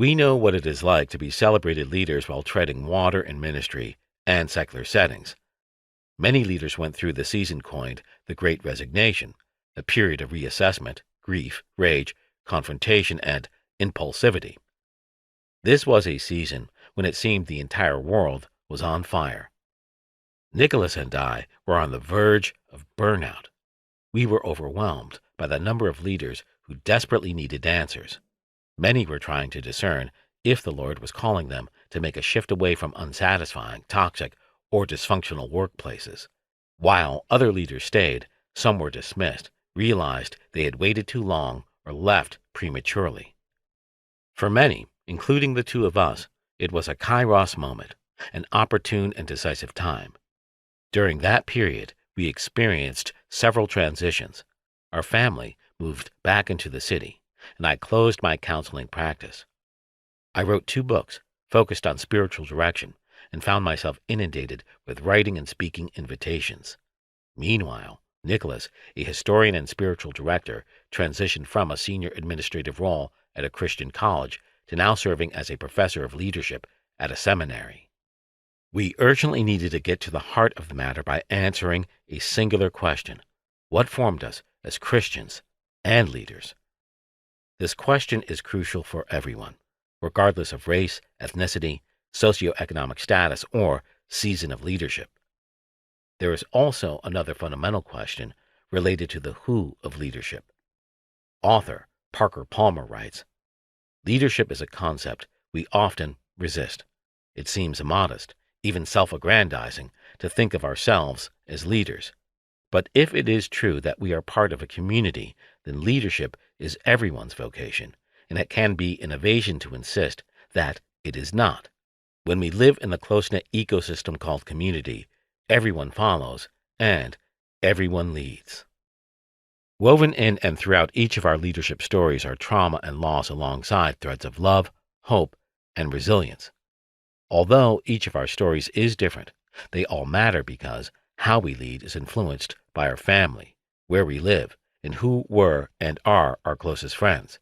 We know what it is like to be celebrated leaders while treading water in ministry and secular settings. Many leaders went through the season coined the Great Resignation, a period of reassessment, grief, rage, confrontation, and impulsivity. This was a season when it seemed the entire world was on fire. Nicholas and I were on the verge of burnout. We were overwhelmed by the number of leaders who desperately needed answers. Many were trying to discern if the Lord was calling them to make a shift away from unsatisfying, toxic, or dysfunctional workplaces. While other leaders stayed, some were dismissed, realized they had waited too long, or left prematurely. For many, including the two of us, it was a kairos moment, an opportune and decisive time. During that period, we experienced several transitions. Our family moved back into the city, and I closed my counseling practice. I wrote 2 books focused on spiritual direction and found myself inundated with writing and speaking invitations. Meanwhile, Nicholas, a historian and spiritual director, transitioned from a senior administrative role at a Christian college to now serving as a professor of leadership at a seminary. We urgently needed to get to the heart of the matter by answering a singular question: what formed us as Christians and leaders? This question is crucial for everyone, regardless of race, ethnicity, socioeconomic status, or season of leadership. There is also another fundamental question related to the who of leadership. Author Parker Palmer writes, "Leadership is a concept we often resist. It seems immodest, even self-aggrandizing, to think of ourselves as leaders. But if it is true that we are part of a community, then leadership is everyone's vocation, and it can be an evasion to insist that it is not. When we live in the close-knit ecosystem called community, everyone follows and everyone leads." Woven in and throughout each of our leadership stories are trauma and loss alongside threads of love, hope, and resilience. Although each of our stories is different, they all matter because how we lead is influenced by our family, where we live, and who were and are our closest friends.